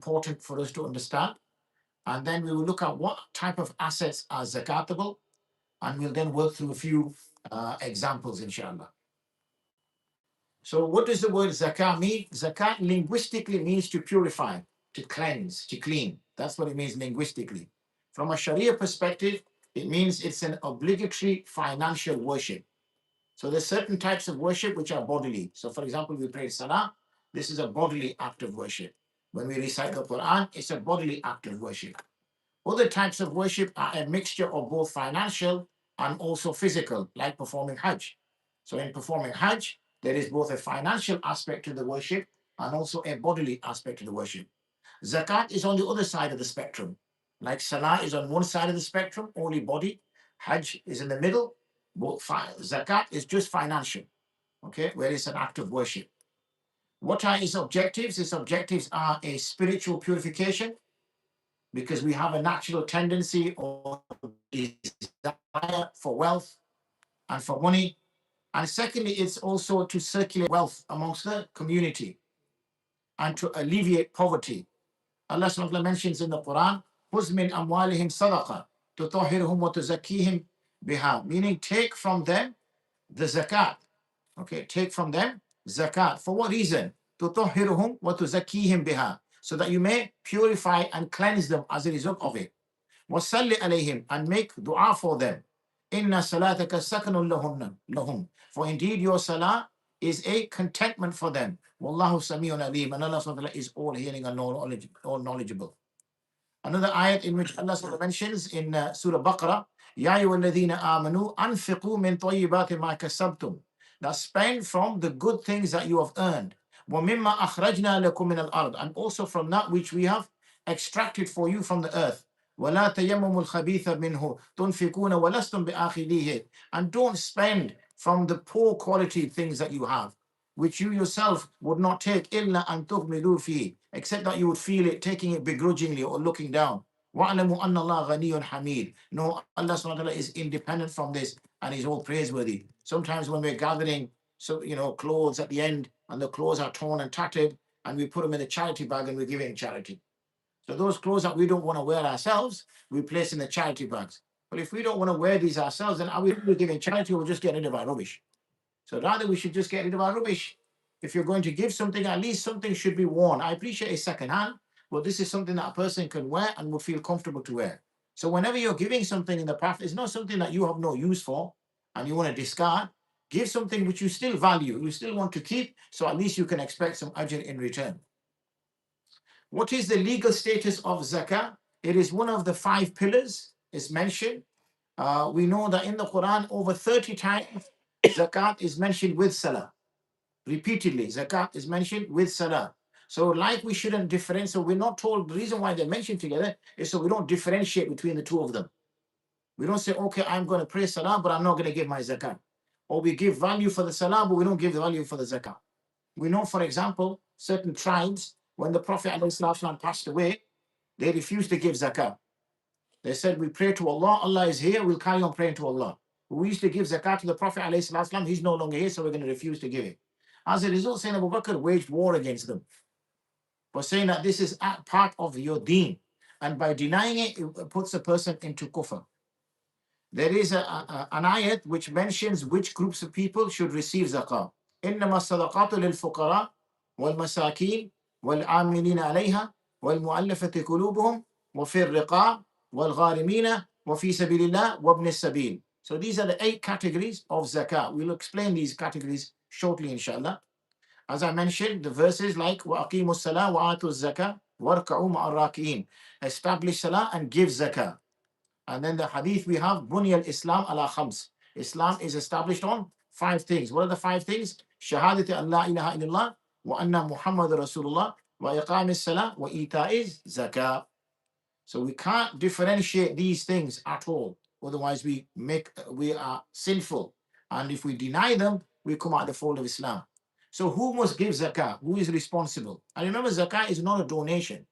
important for us to understand. And then we will look at what type of assets are zakatable, and we'll then work through a few examples, inshallah. So what does the word zakat mean? Zakat linguistically means to purify, to cleanse, to clean. That's what it means linguistically. From a Sharia perspective, it means it's an obligatory financial worship. So there's certain types of worship which are bodily. So for example, we pray salah. This is a bodily act of worship. When we recite the Quran, it's a bodily act of worship. Other types of worship are a mixture of both financial and also physical, like performing Hajj. So in performing Hajj, there is both a financial aspect to the worship and also a bodily aspect to the worship. Zakat is on the other side of the spectrum. Like Salah is on one side of the spectrum, only body. Hajj is in the middle. Zakat is just financial, okay, where it's an act of worship. What are its objectives? Its objectives are a spiritual purification, because we have a natural tendency or desire for wealth and for money. And secondly, it's also to circulate wealth amongst the community and to alleviate poverty. Allah subhanahu wa ta'ala mentions in the Quran, خُذْ مِنْ أَمْوَالِهِمْ صَدَقَةً تُطَهِّرُهُمْ وَتُزَكِّيهِمْ بِهَا, meaning take from them the zakat. Okay, take from them zakat. For what reason? تُطَهِّرُهُمْ وَتُزَكِّيهِمْ بِهَا, so that you may purify and cleanse them as a result of it. وَصَلِّ عَلَيْهِمْ, and make dua for them. إِنَّ صَلَاتَكَ سَكَنٌ لَهُمْ, for indeed your salah is a contentment for them. Wallahu Sami'un Alim, and Allah subhanahu wa ta'ala is all hearing and all knowledgeable. Another ayat in which Allah subhanahu wa ta'ala mentions in Surah Baqarah, Ya ayyuhalladhina amanu anfiqu min tayyibati ma kasabtum, that spend from the good things that you have earned. وَمِمَّا أَخْرَجْنَا لَكُم مِّنَ الْأَرْضِ, and also from that which we have extracted for you from the earth. وَلَا تَيَمَّمُوا الْخَبِيثَ مِنْهُ تُنْفِقُونَ وَلَسْتُمْ بِآخِذِيهِ, and don't spend from the poor quality things that you have, which you yourself would not take, إِلَّا أَن تُغْمِضُوا فِيهِ, except that you would feel it, taking it begrudgingly or looking down. وَاعْلَمُوا أَنَّ اللَّهَ غَنِيٌّ حَمِيدٌ. No, Allah subhanahu wa ta'ala is independent from this and is all praiseworthy. Sometimes when we're gathering, clothes at the end, and the clothes are torn and tattered, and we put them in a charity bag and we give it in charity. So those clothes that we don't want to wear ourselves, we place in the charity bags. But if we don't want to wear these ourselves, then are we giving charity, or we'll just get rid of our rubbish? So rather, we should just get rid of our rubbish. If you're going to give something, at least something should be worn. I appreciate it's second-hand, but this is something that a person can wear and would feel comfortable to wear. So whenever you're giving something in the path, it's not something that you have no use for and you want to discard. Give something which you still value, you still want to keep, so at least you can expect some ajr in return. What is the legal status of zakah? It is one of the 5 pillars, is mentioned. We know that in the Quran, over 30 times, zakat is mentioned with salah. Repeatedly, zakat is mentioned with salah. So like we shouldn't differentiate. So we're not told the reason why they're mentioned together is so we don't differentiate between the two of them. We don't say, okay, I'm going to pray salah, but I'm not going to give my zakat. Or we give value for the salah, but we don't give the value for the zakat. We know, for example, certain tribes, when the Prophet ﷺ passed away, they refused to give zakat. They said, we pray to Allah, Allah is here, we'll carry on praying to Allah. We used to give zakat to the Prophet ﷺ, he's no longer here, so we're going to refuse to give it. As a result, Sayyidina Abu Bakr waged war against them for saying that this is part of your deen. And by denying it, it puts a person into kufr. There is an ayat which mentions which groups of people should receive zakah. إنما الصدقات للفقراء والمساكين والعاملين عليها والمؤلفة قلوبهم وفي الرقاب والغارمين وفي سبيل الله وابن السبيل. So these are the 8 categories of zakah. We'll explain these categories shortly, inshallah. As I mentioned, the verses like وَأَقِيمُوا الصَّلَاةَ وَآتُوا الزَّكَاةَ وَارْكَعُوا مَعَ الرَّاكِعِينَ, establish salah and give zakah. And then the hadith we have, Bunya al-Islam ala khams. Islam is established on 5 things. What are the 5 things? Shahadati an la ilaha illallah wa anna Muhammad Rasulullah wa iqam as-salah wa ita'iz zakah. So we can't differentiate these things at all. Otherwise we are sinful. And if we deny them, we come out of the fold of Islam. So who must give zakah? Who is responsible? And remember, zakah is not a donation.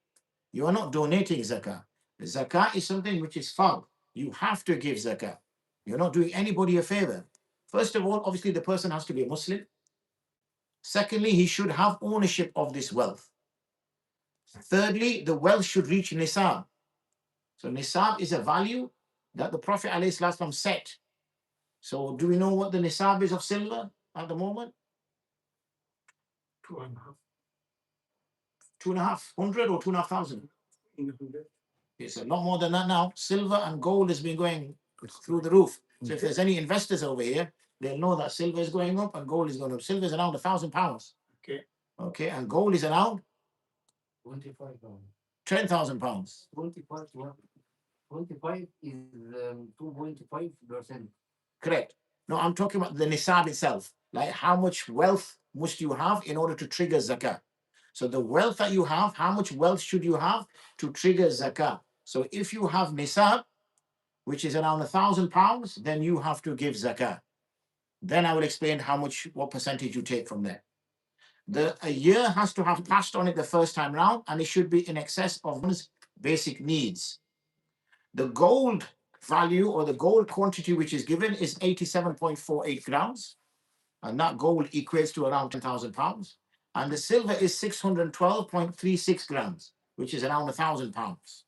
You are not donating zakah. The zakah is something which is fard. You have to give zakah. You're not doing anybody a favor. First of all, obviously, the person has to be a Muslim. Secondly, he should have ownership of this wealth. Thirdly, the wealth should reach nisab. So nisab is a value that the Prophet ﷺ set. So do we know what the nisab is of silver at the moment? 2.5. 2,500 or 2,500? It's a lot more than that now. Silver and gold has been going through the roof. So if there's any investors over here, they'll know that silver is going up and gold is going up. Silver is around £1,000. Okay. Okay, and gold is around 25 pounds. 10,000 pounds. 25 is 2.5%. Correct. No, I'm talking about the nisab itself. Like how much wealth must you have in order to trigger zakat? So the wealth that you have, how much wealth should you have to trigger zakat? So if you have nisab, which is around £1,000, then you have to give zakat. Then I will explain what percentage you take from there. A year has to have passed on it the first time round, and it should be in excess of one's basic needs. The gold value or the gold quantity which is given is 87.48 grams, and that gold equates to around £10,000. And the silver is 612.36 grams, which is around £1,000.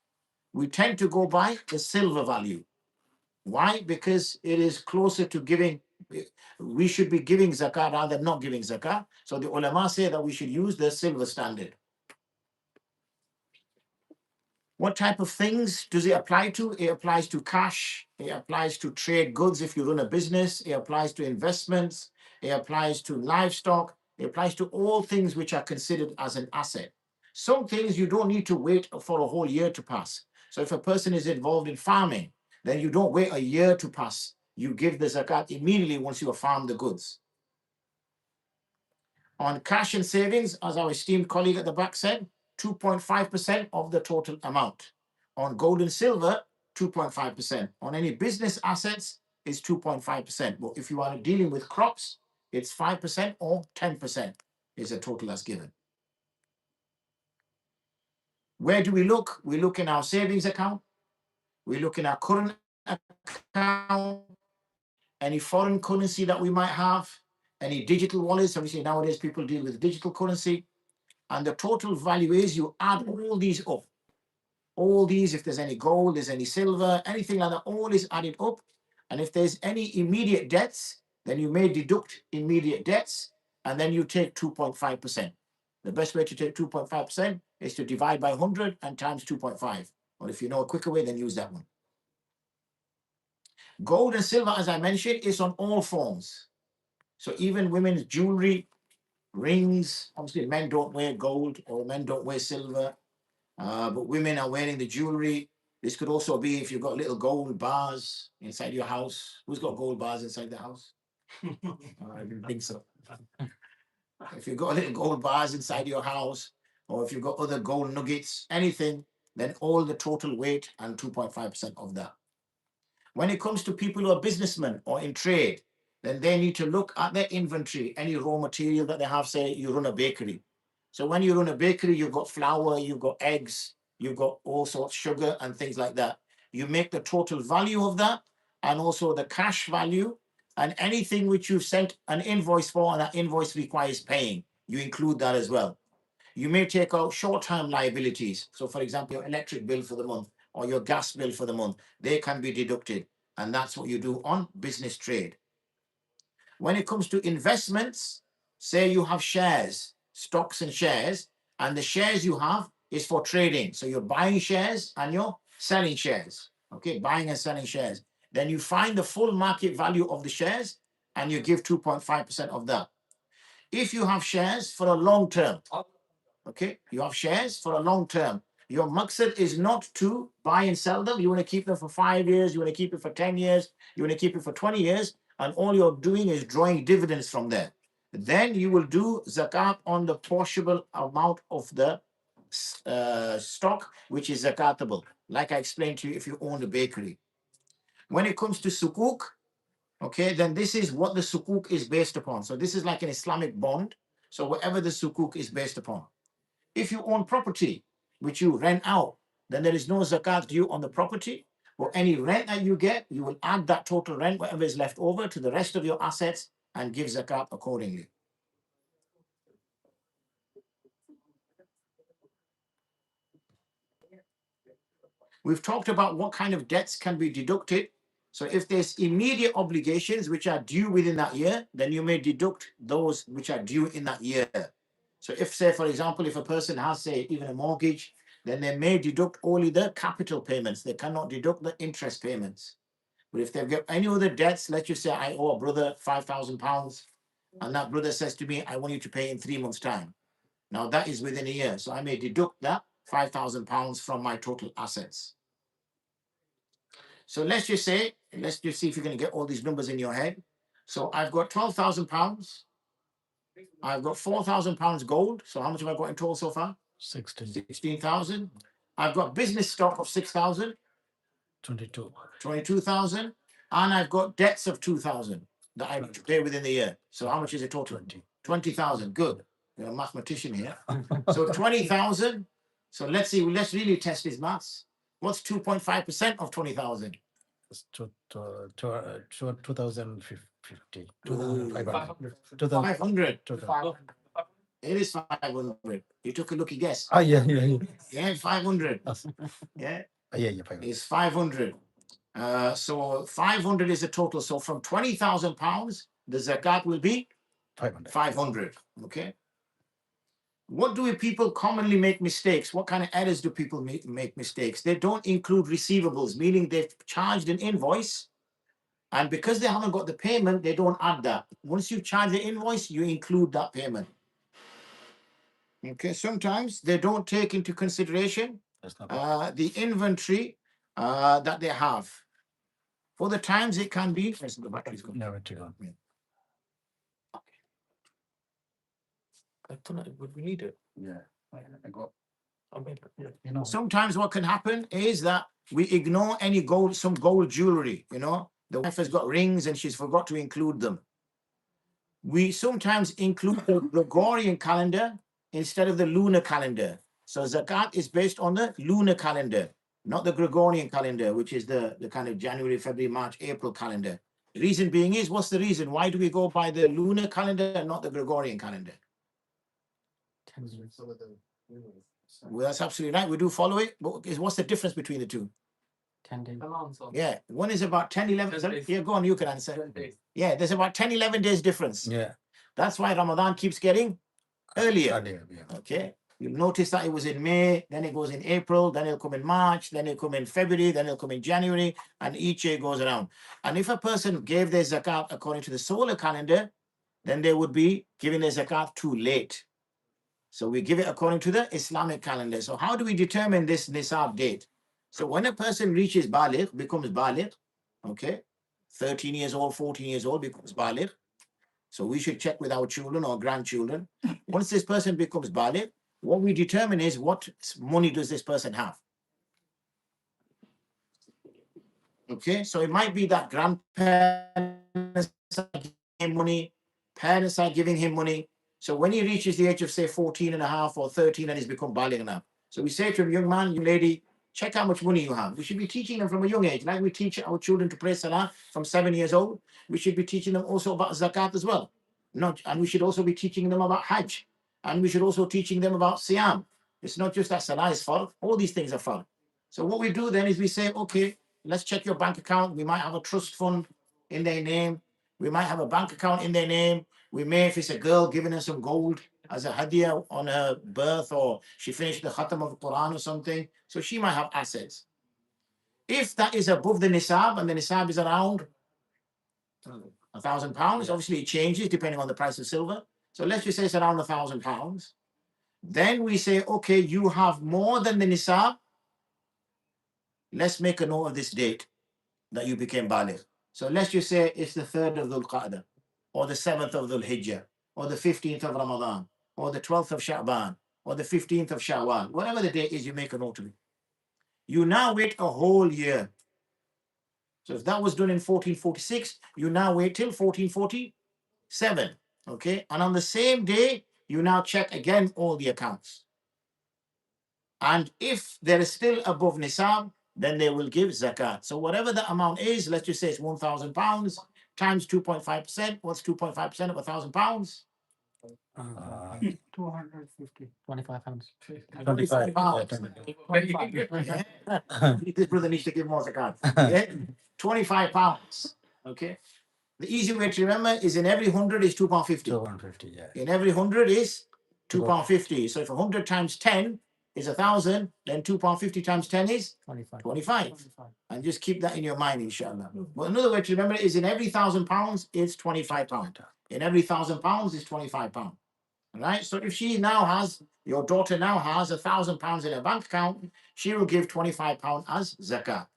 We tend to go by the silver value. Why? Because it is closer to giving. We should be giving zakat rather than not giving zakat. So the ulama say that we should use the silver standard. What type of things does it apply to? It applies to cash. It applies to trade goods if you run a business. It applies to investments. It applies to livestock. It applies to all things which are considered as an asset. Some things you don't need to wait for a whole year to pass. So if a person is involved in farming, then you don't wait a year to pass. You give the zakat immediately once you have farmed the goods. On cash and savings, as our esteemed colleague at the back said, 2.5% of the total amount. On gold and silver, 2.5%. On any business assets, it's 2.5%. But if you are dealing with crops, it's 5% or 10% is the total that's given. Where do we look? We look in our savings account. We look in our current account, any foreign currency that we might have, any digital wallets. Obviously, nowadays people deal with digital currency. And the total value is you add all these up. All these, if there's any gold, there's any silver, anything like that, all is added up. And if there's any immediate debts, then you may deduct immediate debts, and then you take 2.5%. The best way to take 2.5% is to divide by 100 and times 2.5. Or if you know a quicker way, then use that one. Gold and silver, as I mentioned, is on all forms. So even women's jewelry, rings, obviously men don't wear gold or men don't wear silver, but women are wearing the jewelry. This could also be if you've got little gold bars inside your house. Who's got gold bars inside the house? I didn't think so. If you've got little gold bars inside your house, or if you've got other gold nuggets, anything, then all the total weight and 2.5% of that. When it comes to people who are businessmen or in trade, then they need to look at their inventory, any raw material that they have. Say you run a bakery. So when you run a bakery, you've got flour, you've got eggs, you've got all sorts of sugar and things like that. You make the total value of that and also the cash value, and anything which you've sent an invoice for and that invoice requires paying, you include that as well. You may take out short-term liabilities. So for example, your electric bill for the month or your gas bill for the month, they can be deducted. And that's what you do on business trade. When it comes to investments, say you have shares, stocks and shares, and the shares you have is for trading. So you're buying shares and you're selling shares. Okay, buying and selling shares. Then you find the full market value of the shares and you give 2.5% of that. If you have shares for a long term, okay, you have shares for a long term, your maqsad is not to buy and sell them. You want to keep them for 5 years, you want to keep it for 10 years, you want to keep it for 20 years, and all you're doing is drawing dividends from there. Then you will do zakat on the portionable amount of the stock, which is zakatable, like I explained to you if you own a bakery. When it comes to sukuk, okay, then this is what the sukuk is based upon. So this is like an Islamic bond. So whatever the sukuk is based upon. If you own property, which you rent out, then there is no zakat due on the property. Or any rent that you get, you will add that total rent, whatever is left over, to the rest of your assets and give zakat accordingly. We've talked about what kind of debts can be deducted. So if there's immediate obligations which are due within that year, then you may deduct those which are due in that year. So if, say, for example, if a person has, say, even a mortgage, then they may deduct only the capital payments. They cannot deduct the interest payments. But if they've got any other debts, let's just say I owe a brother £5,000, and that brother says to me, I want you to pay in 3 months' time. Now that is within a year. So I may deduct that £5,000 from my total assets. So let's just say, let's just see if you're going to get all these numbers in your head. So I've got £12,000. I've got £4,000 gold. So how much have I got in total so far? 16,000. I've got business stock of 6,000. 22,000. And I've got debts of 2,000 that I pay within the year. So how much is it total? 20,000. Good. You're a mathematician here. So 20,000. So let's see. Let's really test his maths. What's 2.5% of 20,000? 2,050. 500. It is 500. You took a lucky guess. Yeah. Yeah, 500. Yeah, Yeah. it's 500. So 500 is the total. So from £20,000, the zakat will be 500. Okay. What do people commonly make mistakes? What kind of errors do people make mistakes? They don't include receivables, meaning they've charged an invoice, and because they haven't got the payment, they don't add that. Once you charge the invoice, you include that payment. Okay, sometimes they don't take into consideration the inventory that they have. For the times it can be. The battery's gone. No, it's gone. I thought we need it. Yeah. I got. Sometimes what can happen is that we ignore any gold, some gold jewelry. The wife has got rings and she's forgot to include them. We sometimes include the Gregorian calendar instead of the lunar calendar. So zakat is based on the lunar calendar, not the Gregorian calendar, which is the kind of January, February, March, April calendar. The reason being is, what's the reason? Why do we go by the lunar calendar and not the Gregorian calendar? Well, that's absolutely right. We do follow it. But what's the difference between the two? 10 days. Yeah, one is about 10, 11. Yeah, go on, you can answer. Yeah, there's about 10, 11 days difference. Yeah. That's why Ramadan keeps getting earlier. Yeah. Okay. You'll notice that it was in May, then it goes in April, then it'll come in March, then it'll come in February, then it'll come in January, and each year goes around. And if a person gave their zakat according to the solar calendar, then they would be giving their zakat too late. So we give it according to the Islamic calendar. So how do we determine this nisab date? So when a person reaches baligh, becomes baligh, okay, 13 years old, 14 years old, becomes baligh. So we should check with our children or grandchildren. Once this person becomes baligh, what we determine is what money does this person have. Okay, so it might be that grandparents are giving him money, parents are giving him money. So when he reaches the age of, say, 14 and a half or 13 and he's become baligh now. So we say to him, young man, young lady, check how much money you have. We should be teaching them from a young age. Like we teach our children to pray salah from 7 years old, we should be teaching them also about zakat as well. And we should also be teaching them about hajj. And we should also teaching them about siyam. It's not just that salah is fard. All these things are fard. So what we do then is we say, okay, let's check your bank account. We might have a trust fund in their name. We might have a bank account in their name. We may, if it's a girl, giving her some gold as a hadiyah on her birth, or she finished the khatam of the Quran or something. So she might have assets. If that is above the nisab, and the nisab is around £1,000, obviously it changes depending on the price of silver. So let's just say it's around £1,000. Then we say, okay, you have more than the nisab. Let's make a note of this date that you became baligh. So let's just say it's the 3rd of Dhul Qa'dah, or the 7th of Dhul Hijjah, or the 15th of Ramadan, or the 12th of Sha'ban, or the 15th of Shawwal. Whatever the date is, you make a note of it. You now wait a whole year. So if that was done in 1446, you now wait till 1447. Okay. And on the same day, you now check again all the accounts. And if there is still above nisab, then they will give zakat. So whatever the amount is, let's just say it's £1,000 times 2.5%. What's 2.5% of £1,000? 250. 25 pounds. 25 pounds. 25. Yeah. This brother needs to give more zakat. Yeah? 25 pounds. Okay. The easy way to remember is in every 100 is £2.50. 250, yeah. In every 100 is £2.50. So if 100 times 10 is 1,000, then £2.50 times 10 is 25. 25. And just keep that in your mind, inshallah. But another way to remember is in every £1,000 is £25. In every £1,000 is £25. All right. So if she now has, your daughter now has £1,000 in her bank account, she will give £25 as zakat.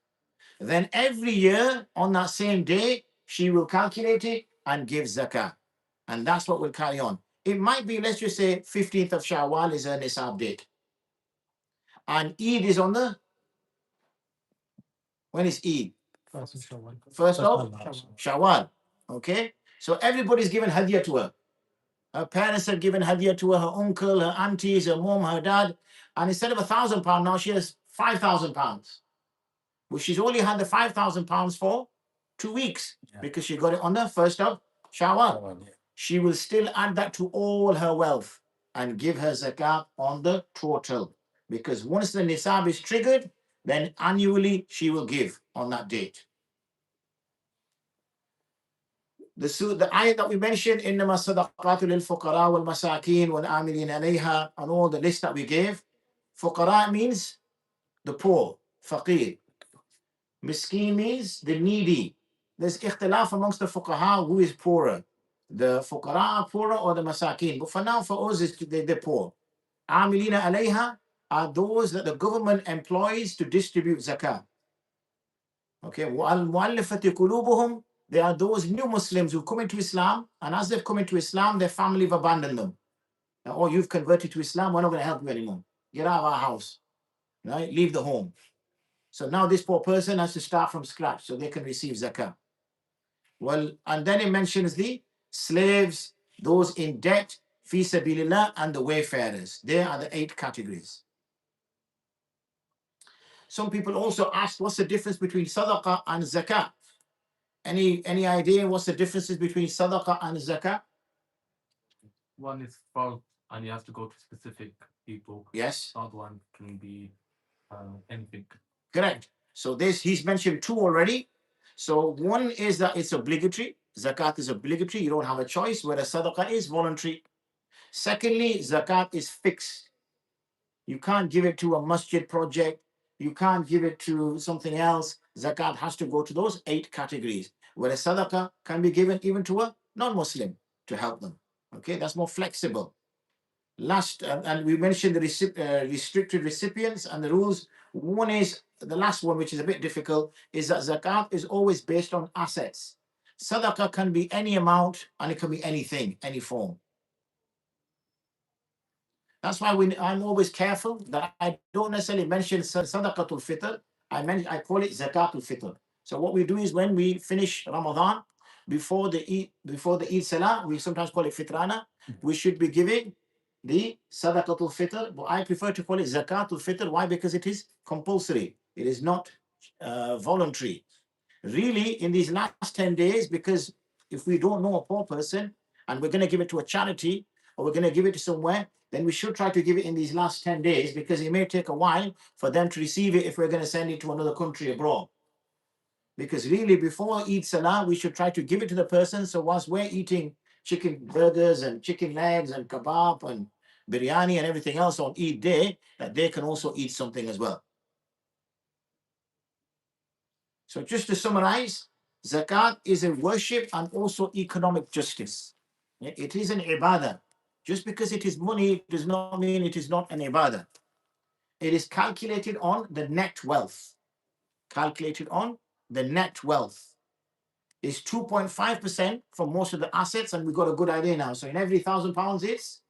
Then every year on that same day, she will calculate it and give zakat. And that's what will carry on. It might be, let's just say, 15th of Shawwal is her nisab date. And Eid is on the, when is Eid? First of Shawwal. Okay. So everybody's given hadiyah to her. Her parents have given hadiyah to her uncle, her aunties, her mom, her dad. And instead of £1,000, now she has £5,000. But she's only had the £5,000 for 2 weeks because she got it on the 1st of Shawwal. She will still add that to all her wealth and give her zakat on the total. Because once the nisab is triggered, then annually she will give on that date. The ayat that we mentioned, إِنَّمَا الصَّدَقَاتُ لِلْفُقَرَاءِ وَالْمَسَاكِينِ وَالْآمِلِينَ عَلَيْهَا, and all the list that we gave. Fuqara means the poor, faqir. Miskin means the needy. There's ikhtilaf amongst the fuqaha who is poorer. The fuqara are poorer or the masakin. But for now, for us, they're poor. Amilina alayha are those that the government employs to distribute zakah. Okay, وَالْمُؤَلِّفَةِ قُلُوبُهُمْ, they are those new Muslims who come into Islam, and as they've come into Islam, their family have abandoned them. Now, oh, you've converted to Islam, we're not going to help you anymore. Get out of our house. Right? Leave the home. So now this poor person has to start from scratch so they can receive zakah. Well, and then it mentions the slaves, those in debt, fi sabilillah, and the wayfarers. They are the 8 categories. Some people also ask, what's the difference between sadaqah and zakah? Any idea what's the differences between sadaqah and zakah? One is fard and you have to go to specific people. Yes. The other one can be anything. Correct. So he's mentioned 2 already. So one is that it's obligatory. Zakat is obligatory. You don't have a choice, whereas sadaqah is voluntary. Secondly, zakat is fixed. You can't give it to a masjid project. You can't give it to something else. Zakat has to go to those 8 categories, whereas sadaqah can be given even to a non-Muslim to help them. Okay, that's more flexible. Last, and we mentioned the restricted recipients and the rules. One is, the last one, which is a bit difficult, is that zakat is always based on assets. Sadaqah can be any amount and it can be anything, any form. That's why I'm always careful that I don't necessarily mention sadaqatul fitr. I call it zakatul fitr. So what we do is when we finish Ramadan, before the Eid Salah, we sometimes call it fitrana. We should be giving the sadaqatul fitr, but I prefer to call it zakatul fitr. Why? Because it is compulsory. It is not voluntary. Really, in these last 10 days, because if we don't know a poor person and we're going to give it to a charity or we're going to give it to somewhere, then we should try to give it in these last 10 days because it may take a while for them to receive it if we're going to send it to another country abroad. Because really, before Eid Salah, we should try to give it to the person. So whilst we're eating chicken burgers and chicken legs and kebab and biryani and everything else on Eid day, that they can also eat something as well. So just to summarize, zakat is a worship and also economic justice. It is an ibadah. Just because it is money does not mean it is not an ibadah. It is calculated on the net wealth. Calculated on the net wealth. It's 2.5% for most of the assets, and we've got a good idea now. So in every £1,000, it's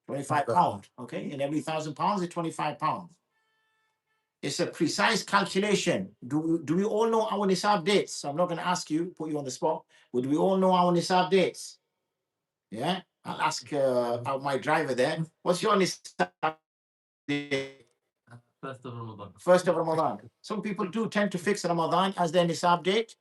£25. Okay, in every £1,000, it's £25. It's a precise calculation. Do we all know our nisab dates? So I'm not going to ask you, put you on the spot. Would we all know our nisab dates? Yeah, I'll ask my driver there. What's your nisab date? 1st of Ramadan. 1st of Ramadan. Some people do tend to fix Ramadan as their nisab date.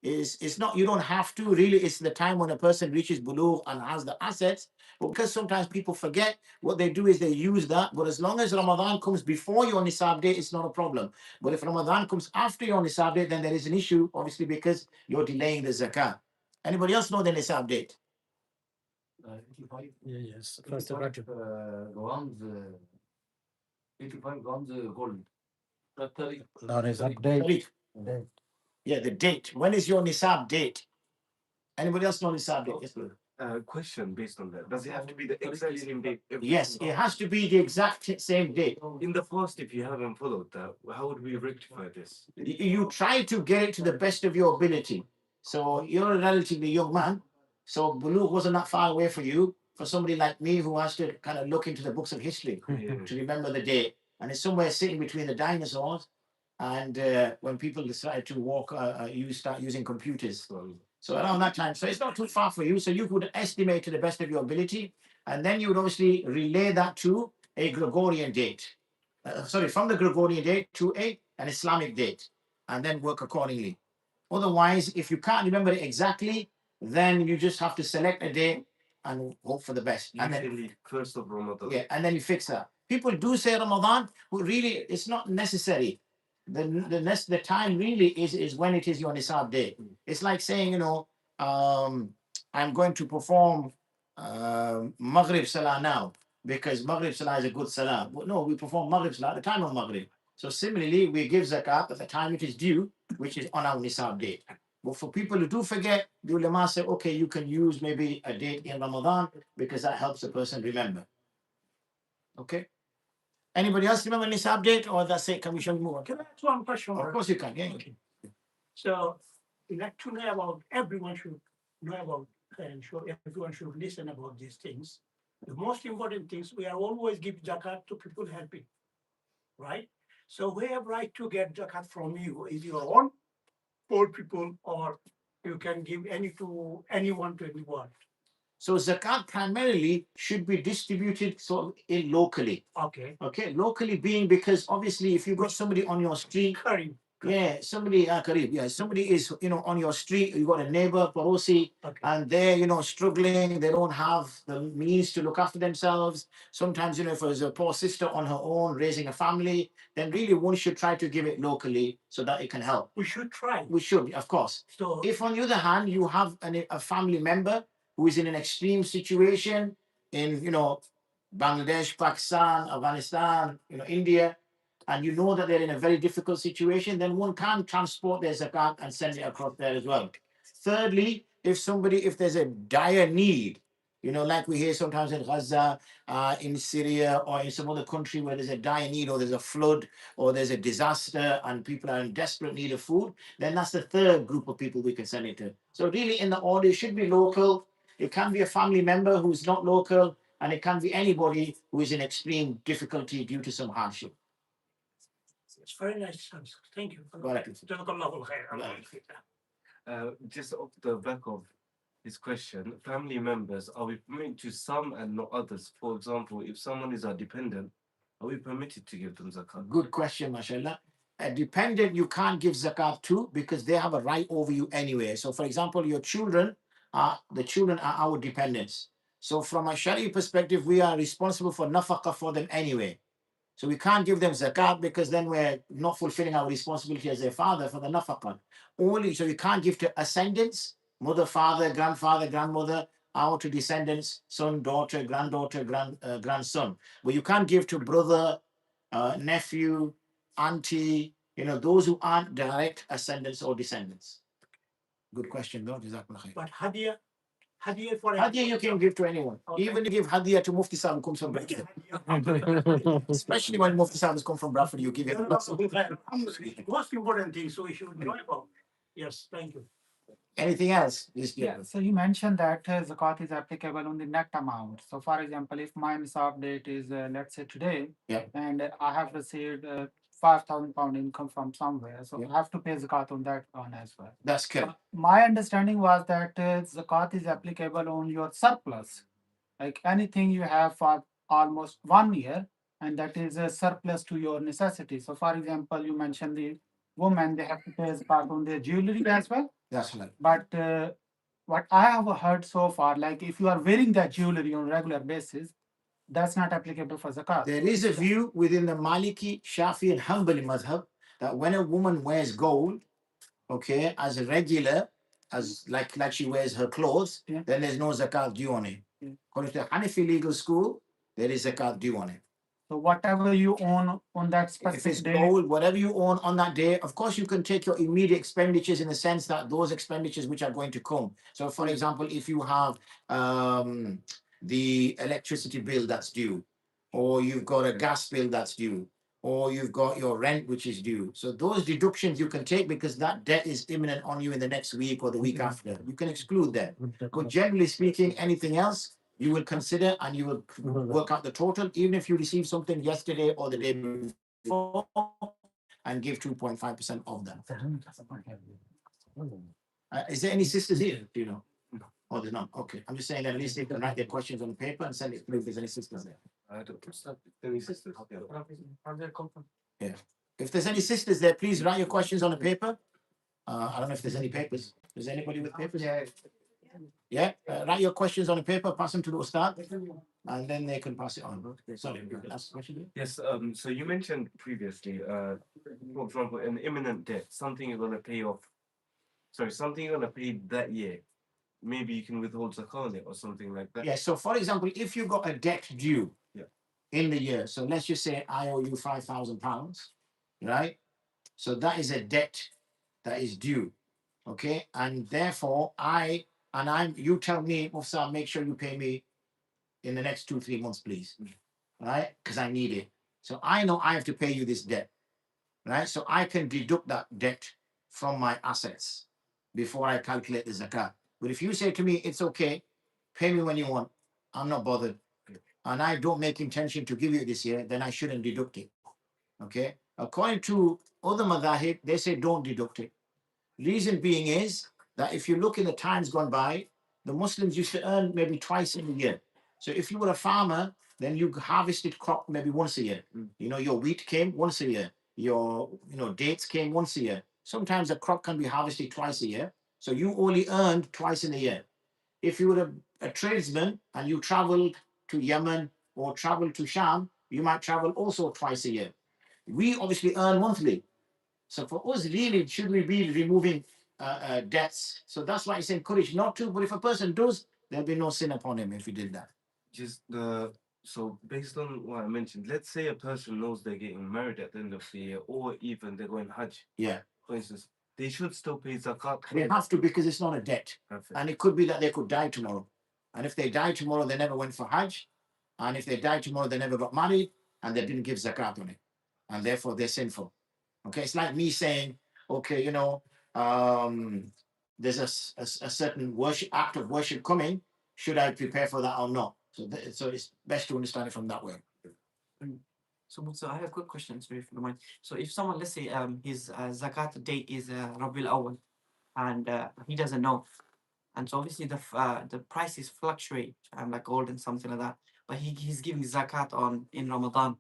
is it's not, you don't have to really, it's the time when a person reaches bulugh and has the assets. But because sometimes people forget, what they do is they use that. But as long as Ramadan comes before your nisab date, it's not a problem. But if Ramadan comes after your nisab date, then there is an issue, obviously, because you're delaying the zakat. Anybody else know the nisab date? 85, Yeah, yes. First of Rajab. grams, 85 grams gold. 30. No, it's update. Tariq. Date. Yeah, the date. When is your nisab date? Anybody else know nisab date? Yes, brother. Question based on that. Does it have to be the exact same date? Yes, it has to be the exact same date. In the past, if you haven't followed that, how would we rectify this? You try to get it to the best of your ability. So you're a relatively young man. So Bulugh wasn't that far away for you. For somebody like me who has to kind of look into the books of history to remember the date. And it's somewhere sitting between the dinosaurs and when people decided to walk, you start using computers. So around that time. So it's not too far for you. So you could estimate to the best of your ability. And then you would obviously relay that to a Gregorian date. From the Gregorian date to an Islamic date, and then work accordingly. Otherwise, if you can't remember it exactly, then you just have to select a day and hope for the best. And then, Usually first of Ramadan. yeah, and then you fix that. People do say Ramadan, but really it's not necessary. The time really is when it is your nisab day. It's like saying, I'm going to perform Maghrib Salah now because Maghrib Salah is a good Salah. But no, we perform Maghrib Salah at the time of Maghrib. So similarly, we give zakat at the time it is due, which is on our nisab date. But for people who do forget, the ulama say, okay, you can use maybe a date in Ramadan because that helps a person remember. Okay. Anybody else remember nisab date, or that's it? Can we move on? Can I ask one question? Of course you can. Yeah. Okay. So, we like to know about, everyone should know about, and sure everyone should listen about these things. The most important things, we are always give zakat to people helping, right? So we have right to get zakat from you, is your own poor people, or you can give any to anyone to anyone. So zakat primarily should be distributed locally. Okay. Okay, locally being because obviously if you've got somebody on your street, Karim. yeah, somebody somebody is on your street, you got a neighbor, Parosi, Okay. and they're struggling, they don't have the means to look after themselves. Sometimes if there's a poor sister on her own raising a family, then really one should try to give it locally so that it can help. We should try. We should, of course. So If on the other hand you have a family member who is in an extreme situation in Bangladesh, Pakistan, Afghanistan, India, and you know that they're in a very difficult situation, then one can transport their zakat and send it across there as well. Thirdly, if there's a dire need, like we hear sometimes in Gaza, in Syria, or in some other country where there's a dire need, or there's a flood, or there's a disaster, and people are in desperate need of food, then that's the third group of people we can send it to. So really, in the order, it should be local. It can be a family member who's not local, and it can be anybody who is in extreme difficulty due to some hardship. it's very nice answer. Thank you. Correct. Jazakallahu khair. Just off the back of his question, family members, are we permitted to some and not others? For example, if someone is our dependent, are we permitted to give them zakat? Good question, mashallah. A dependent you can't give zakat to because they have a right over you anyway. So, for example, your children are our dependents. So, from a Sharia perspective, we are responsible for nafaqah for them anyway. So we can't give them zakat because then we're not fulfilling our responsibility as their father for the nafaqah. So you can't give to ascendants, mother, father, grandfather, grandmother, out to descendants, son, daughter, granddaughter, grandson. But you can't give to brother, nephew, auntie, those who aren't direct ascendants or descendants. Good question, though. But Hadiya for Hadiya you can give to anyone. Okay. Even if you give Hadiya to Mufti Sahib who comes from Bradford. Especially when Mufti Sahib come from Bradford, you give him. Most important thing, so we should know about. Yes, thank you. Anything else? Yeah, so you mentioned that zakat is applicable on the net amount. So, for example, if my nisab date is, let's say today, Yeah. and I have received £5,000 income from somewhere, so Yeah. I have to pay zakat on that one as well. That's correct. My understanding was that zakat is applicable on your surplus, like anything you have for almost 1 year, and that is a surplus to your necessity. So, for example, you mentioned the women, they have to pay zakat on their jewelry as well. That's right. But what I have heard so far, like if you are wearing that jewelry on a regular basis, that's not applicable for zakat. There is a view within the Maliki, Shafi, and Hanbali madhab that when a woman wears gold, okay, as a regular, as like she wears her clothes, Yeah. then there's no zakat due on it. Yeah. According to the Hanafi legal school, there is zakat due on it. So whatever you own on that If it's specific day, gold, whatever you own on that day, of course you can take your immediate expenditures in the sense that those expenditures which are going to come. So, for example, if you have the electricity bill that's due, or you've got a gas bill that's due, or you've got your rent which is due. So those deductions you can take because that debt is imminent on you in the next week or the week after. You can exclude that. But generally speaking, anything else you will consider and you will work out the total, even if you receive something yesterday or the day before, and give 2.5% of that. Is there any sisters here? Do you know? Oh, there's none. Okay. I'm just saying that at least they can write their questions on the paper and send it through if there's any sisters there. I don't know. Any sisters? Yeah. If there's any sisters there, please write your questions on the paper. I don't know if there's any papers. Is there anybody with papers? Yeah. Write your questions on the paper, pass them to the Ustad, and then they can pass it on. Sorry, last question. Yes, so you mentioned previously, for example, an imminent debt, something you're gonna pay off. Sorry, something you're gonna pay that year. Maybe you can withhold zakat on it or something like that. Yeah. So, for example, if you got a debt due Yeah. in the year, so let's just say I owe you £5,000, right? So that is a debt that is due, okay? And therefore, you tell me, Mufti, make sure you pay me in the next 2-3 months, please, right? Because I need it. So I know I have to pay you this debt, right? So I can deduct that debt from my assets before I calculate the zakat. But if you say to me, it's okay, pay me when you want, I'm not bothered, and I don't make intention to give you this year, then I shouldn't deduct it, okay? According to other madhahib, they say don't deduct it. Reason being is that if you look in the times gone by, the Muslims used to earn maybe twice in a year. So if you were a farmer, then you harvested crop maybe once a year. You know, your wheat came once a year. Your dates came once a year. Sometimes a crop can be harvested twice a year. So you only earned twice in a year. If you were a tradesman and you traveled to Yemen or traveled to Sham, you might travel also twice a year. We obviously earn monthly. So for us, really, should we be removing debts? So that's why it's encouraged not to. But if a person does, there'll be no sin upon him if he did that. Just so based on what I mentioned, let's say a person knows they're getting married at the end of the year, or even they're going Hajj, Yeah, for instance, they should still pay zakat. they have to because it's not a debt. Perfect. And it could be that they could die tomorrow. And if they die tomorrow, they never went for Hajj. And if they die tomorrow, they never got married and they didn't give zakat on it. And therefore, they're sinful. Okay, it's like me saying, okay, there's a certain act of worship coming. Should I prepare for that or not? So it's best to understand it from that way. So I have a quick question, sorry if you don't mind. So if someone, let's say, his zakat date is Rabiul Awwal, and he doesn't know, and so obviously the prices fluctuate, like gold and something like that, but he's giving zakat in Ramadan.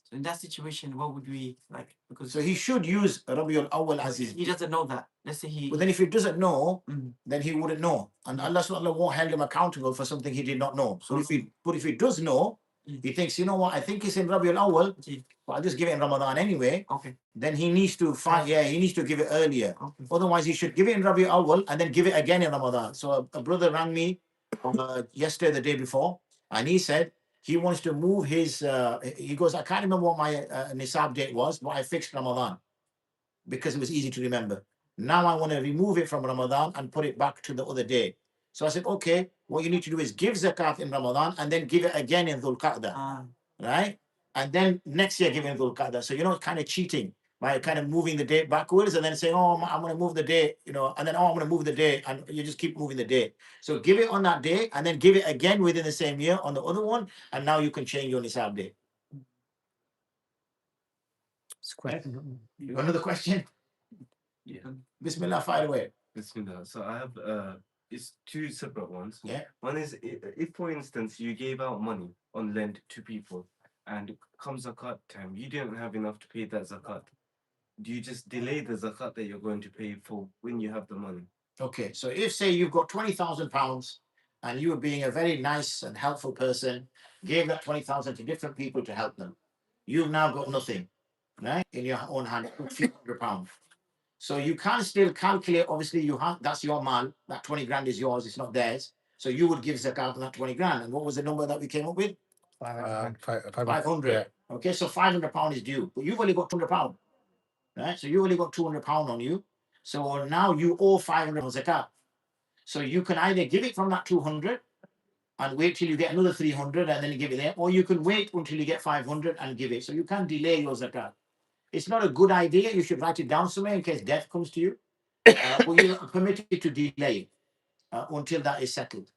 So in that situation, what would we like? Because So he should use Rabiul Awwal as his. he doesn't know that. Let's say he. But then if he doesn't know, Mhm. then he wouldn't know. And Allah subhanahu wa ta'ala won't hold him accountable for something he did not know. So if he does know, he thinks, you know what, I think it's in Rabiul Awwal, but I'll just give it in Ramadan anyway. Okay. Then he needs to he needs to give it earlier. Okay. Otherwise, he should give it in Rabiul Awwal and then give it again in Ramadan. So a brother rang me yesterday, the day before, and he said he wants to move his, he goes, I can't remember what my nisab date was, but I fixed Ramadan because it was easy to remember. Now I want to remove it from Ramadan and put it back to the other day. So I said, okay, what you need to do is give zakat in Ramadan and then give it again in Dhul Qa'dah, right? And then next year give it in Dhul Qa'dah. So kind of cheating by kind of moving the date backwards and then saying, oh, I'm going to move the date, and then, oh, I'm going to move the date, and you just keep moving the date. So give it on that day and then give it again within the same year on the other one, and now you can change your nisab date. You got another question? Yeah. Bismillah, fire away. Bismillah. So I have it's two separate ones. Yeah. One is if for instance you gave out money on lend to people and come zakat time, you didn't have enough to pay that zakat. do you just delay the zakat that you're going to pay for when you have the money? Okay, so if say you've got £20,000 and you were being a very nice and helpful person, gave that 20,000 to different people to help them, you've now got nothing, right, in your own hand, a few £100. So you can still calculate. Obviously, you have that's your mal. That 20 grand is yours. It's not theirs. So you would give zakat on that 20 grand. And what was the number that we came up with? 500. Yeah. Okay, so £500 is due, but you've only got £200, right? So you only got £200 on you. So now you owe 500 on zakat. So you can either give it from that 200 and wait till you get another 300 and then you give it there, or you can wait until you get 500 and give it. So you can delay your zakat. It's not a good idea. You should write it down somewhere in case death comes to you. But you're permitted to delay until that is settled.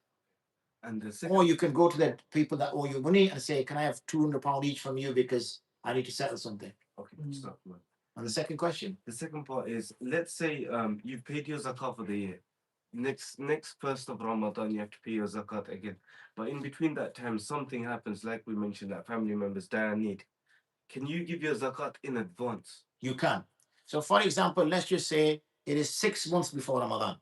And the second, Or you can go to the people that owe you money and say, can I have £200 each from you because I need to settle something? okay, stop. Man. And the second question? The second part is, let's say you've paid your zakat for the year. Next first of Ramadan, you have to pay your zakat again. But in between that time, something happens, like we mentioned, that family members die in need. Can you give your zakat in advance? You can. So for example, let's just say it is 6 months before Ramadan,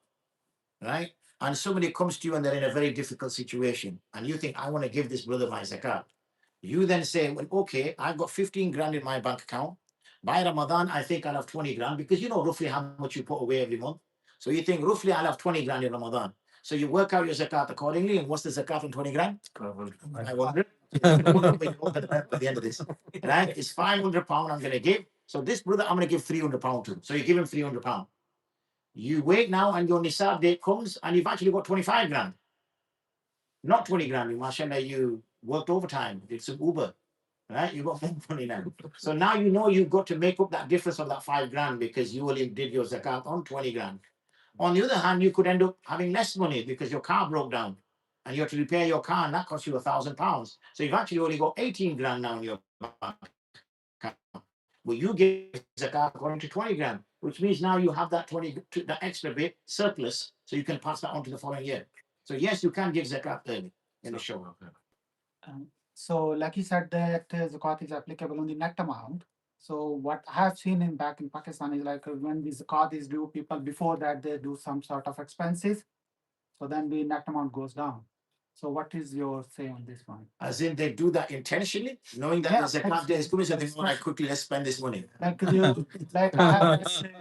right? And somebody comes to you and they're in a very difficult situation and you think, I want to give this brother my zakat. You then say, well, okay, I've got 15 grand in my bank account. By Ramadan, I think I'll have 20 grand because you know roughly how much you put away every month. So you think roughly I'll have 20 grand in Ramadan. So you work out your zakat accordingly. And what's the zakat on 20 grand? 500. 500. At the end of this, right? It's £500 I'm going to give. So this brother, I'm going to give £300 to. So you give him £300. You wait now and your nisab date comes and you've actually got 25 grand. Not 20 grand. Mashallah, you worked overtime, did some Uber, right? You got more money now. So now you know you've got to make up that difference of that 5 grand because you only did your zakat on 20 grand. On the other hand, you could end up having less money because your car broke down and you have to repair your car and that costs you £1,000. So you've actually only got 18 grand now in your bank account. Well, you give zakat according to 20 grand, which means now you have that 20, that extra bit surplus, so you can pass that on to the following year. So yes, you can give zakat early in the show. So, like you said, that zakat is applicable on the net amount. So, what I have seen back in Pakistan is like when the zakat is due, people before that they do some sort of expenses. So then the net amount goes down. So, what is your say on this one? As in they do that intentionally, knowing that Yeah, the zakat day is coming, so they want to quickly let's spend this money. Like like I have let's say,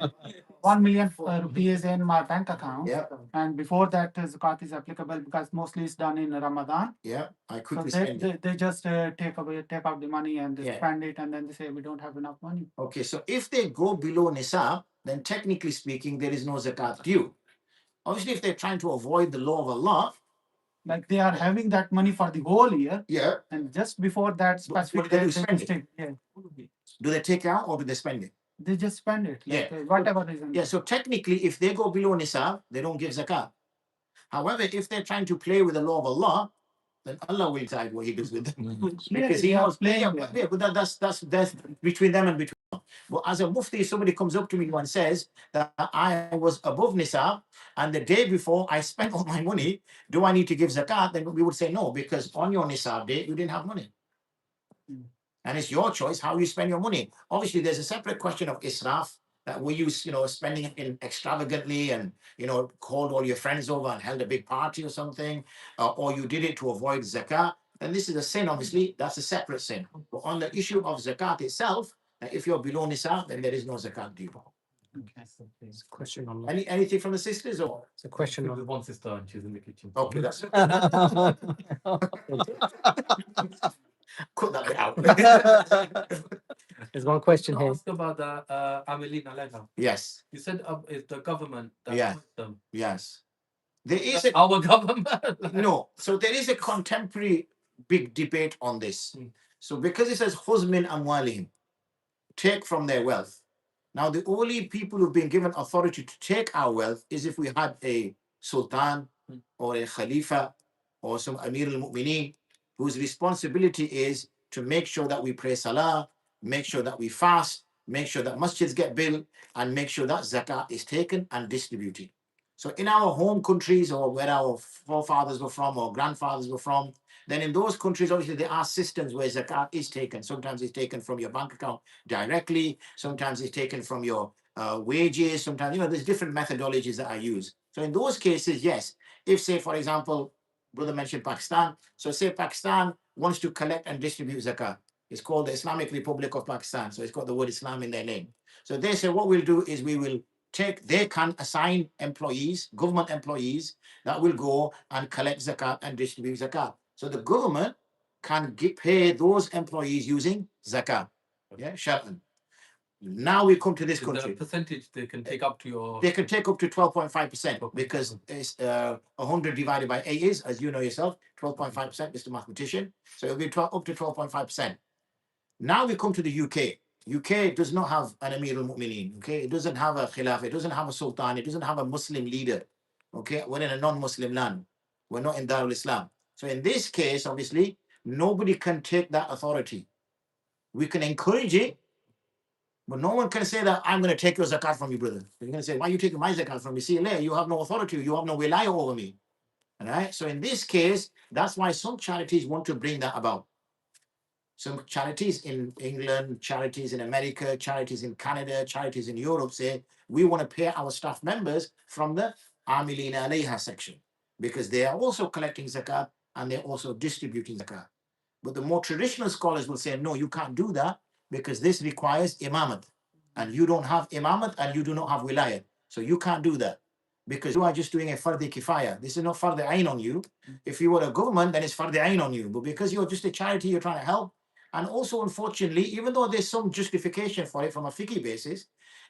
1 million rupees in my bank account, Yeah, and before that zakat is applicable because mostly it's done in Ramadan. yeah, I So quickly spend it. they just take out the money and they Yeah. spend it, and then they say we don't have enough money. Okay, so if they go below nisab, then technically speaking, there is no zakat due. Obviously, if they're trying to avoid the law of Allah, Like they are having that money for the whole year, yeah, and just before that specific what do they do? day, Spend just it. yeah, do they take it out or do they spend it? they just spend it. Like, Yeah. whatever reason. Yeah, so technically, if they go below nisab, they don't give zakat. However, if they're trying to play with the law of Allah, then Allah will decide what He does with them. Because He they are knows. playing Yeah, with but that's between them and between. But as a mufti, if somebody comes up to me and says that I was above nisab and the day before I spent all my money, do I need to give zakat? Then we would say no, because on your nisab day you didn't have money. And it's your choice how you spend your money. Obviously, there's a separate question of israf, that were you, spending it in extravagantly and, called all your friends over and held a big party or something, or you did it to avoid zakat. And this is a sin, obviously, that's a separate sin. But on the issue of zakat itself, if you're below nisab, then there is no zakat due. It's a question on Anything from the sisters or? it's a question With on one sister and she's in the kitchen. Okay, that's cut that bit out. There's one question Can I here. ask about the Amilin Alega? Yes, You said it's the government that Yeah. puts them. yes. There is a Our government. no, so there is a contemporary big debate on this. Mm. So because it says Huzmin Amwalihim, take from their wealth. Now the only people who've been given authority to take our wealth is if we had a sultan or a khalifa or some Amir al-Mu'mineen whose responsibility is to make sure that we pray salah, make sure that we fast, make sure that masjids get built, and make sure that zakat is taken and distributed. So in our home countries or where our forefathers were from or grandfathers were from, then in those countries, obviously, there are systems where zakat is taken. Sometimes it's taken from your bank account directly. Sometimes it's taken from your wages. Sometimes, there's different methodologies that are used. So in those cases, yes. If, say, for example, brother mentioned Pakistan. So say Pakistan wants to collect and distribute zakat. It's called the Islamic Republic of Pakistan. So it's got the word Islam in their name. So they say what we'll do is they can assign employees, government employees, that will go and collect zakat and distribute zakat. So the government can pay those employees using zakat. Yeah, shar'an. Now we come to this Is country. there a percentage they can take up to your? They can take up to 12.5% because it's 100 divided by 8 is, as you know yourself, 12.5%, Mr. Mathematician. So it'll be up to 12.5%. Now we come to the UK. UK does not have an Amir al-Mu'mineen. Okay, it doesn't have a Khilafah. It doesn't have a Sultan. It doesn't have a Muslim leader. Okay, we're in a non-Muslim land. We're not in Darul Islam. So in this case, obviously, nobody can take that authority. We can encourage it, but no one can say that I'm going to take your zakat from you, brother. You're going to say, why are you taking my zakat from me? See, you have no authority. You have no wilaya over me. All right. So in this case, that's why some charities want to bring that about. Some charities in England, charities in America, charities in Canada, charities in Europe say, we want to pay our staff members from the Amilina Alayha section because they are also collecting zakat and they're also distributing zakat. But the more traditional scholars will say, no, you can't do that because this requires imamat. And you don't have imamat and you do not have wilayat. So you can't do that because you are just doing a fardhi kifaya. This is not fardhi ayn on you. If you were a government, then it's fardhi ayn on you. But because you're just a charity, you're trying to help. And also, unfortunately, even though there's some justification for it from a fiqh basis,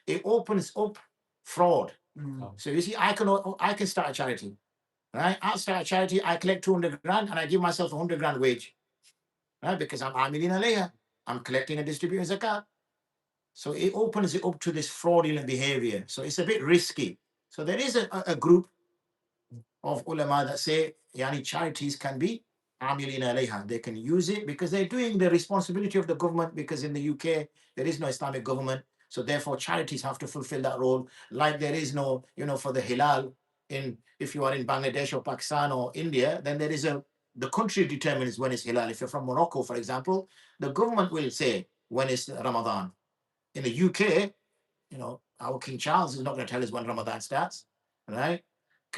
it opens up fraud. So you see, I can start a charity. Right? I'll start a charity, I collect 200 grand and I give myself 100 grand wage. Right? Because I'm Amilin Alayha. I'm collecting and distributing zakat. So it opens it up to this fraudulent behavior. So it's a bit risky. So there is a group of ulama that say yani charities can be Amilin Alayha. They can use it because they're doing the responsibility of the government because in the UK, there is no Islamic government. So therefore, charities have to fulfill that role. Like there is no, for the Hilal, if you are in Bangladesh or Pakistan or India, then there is the country determines when it's Hilal. If you're from Morocco, for example, the government will say when it's Ramadan. In the UK, our King Charles is not going to tell us when Ramadan starts, right?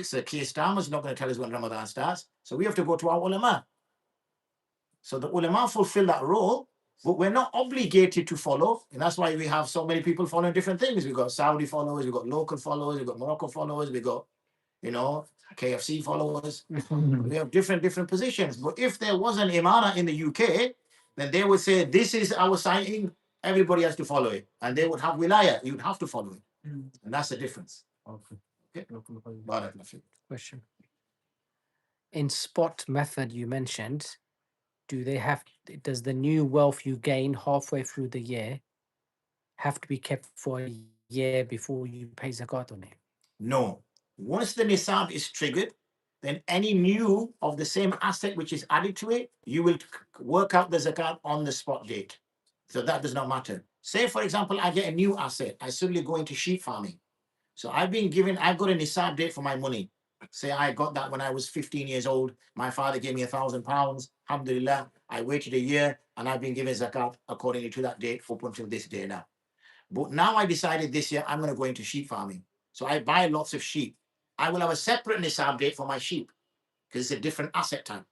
So Keir Starmer is not going to tell us when Ramadan starts. So we have to go to our ulama. So the ulama fulfill that role, but we're not obligated to follow. And that's why we have so many people following different things. We've got Saudi followers, we've got local followers, we've got Morocco followers, we've got, KFC followers. We have different positions. But if there was an imara in the UK, then they would say, this is our signing, everybody has to follow it. And they would have wilaya, you'd have to follow it. And that's the difference. Okay. Barakallah feek. Question. In spot method you mentioned, does the new wealth you gain halfway through the year have to be kept for a year before you pay zakat on it? No. Once the nisab is triggered, then any new of the same asset which is added to it, you will work out the zakat on the spot date. So that does not matter. Say, for example, I get a new asset. I suddenly go into sheep farming. So I've got a nisab date for my money. Say I got that when I was 15 years old. My father gave me £1,000. Alhamdulillah, I waited a year and I've been given zakat accordingly to that date up until this day now. But now I decided this year I'm going to go into sheep farming. So I buy lots of sheep. I will have a separate nisab date for my sheep because it's a different asset type.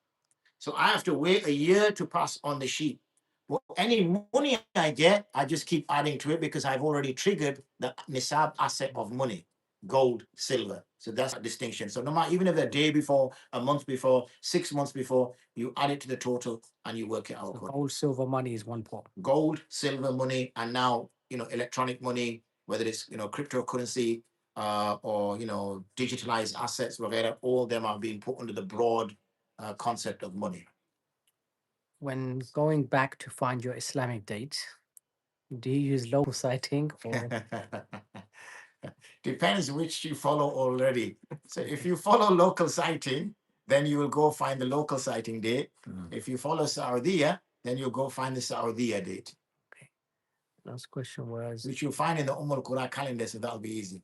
So I have to wait a year to pass on the sheep. But any money I get, I just keep adding to it because I've already triggered the nisab asset of money, gold, silver. So that's a distinction. So no matter, even if a day before, a month before, 6 months before, you add it to the total and you work it out. So gold, silver, money is one pot. Gold, silver, money, and now, electronic money, whether it's, cryptocurrency or, digitalized assets, whatever, all of them are being put under the broad concept of money. When going back to find your Islamic date, do you use local citing or Depends which you follow already. So if you follow local citing, then you will go find the local citing date. If you follow Saudiya, then you'll go find the Saudiya date. last question was Which you'll find in the Qura calendar, so that'll be easy.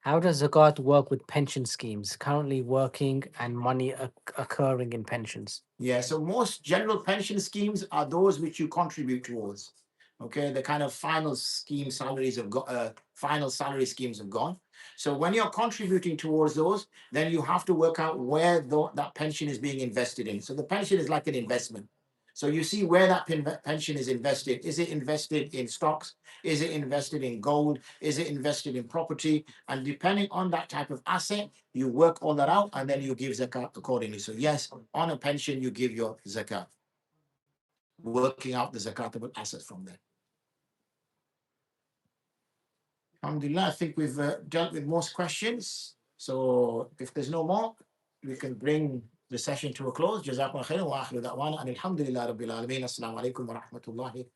How does zakat work with pension schemes currently working and money occurring in pensions? Yeah, so most general pension schemes are those which you contribute towards. Okay, the kind of final scheme salaries have got, final salary schemes have gone. So when you're contributing towards those, then you have to work out where that pension is being invested in. So the pension is like an investment. So you see where that pension is invested. Is it invested in stocks? Is it invested in gold? Is it invested in property? And depending on that type of asset, you work all that out and then you give zakat accordingly. So yes, on a pension, you give your zakat, working out the zakatable assets from there. Alhamdulillah, I think we've dealt with most questions. So if there's no more, we can bring the session to a close. Jazakumullah khairan wa akhiru da'wana. Alhamdulillah Rabbil Alameen. Assalamu alaikum wa rahmatullahi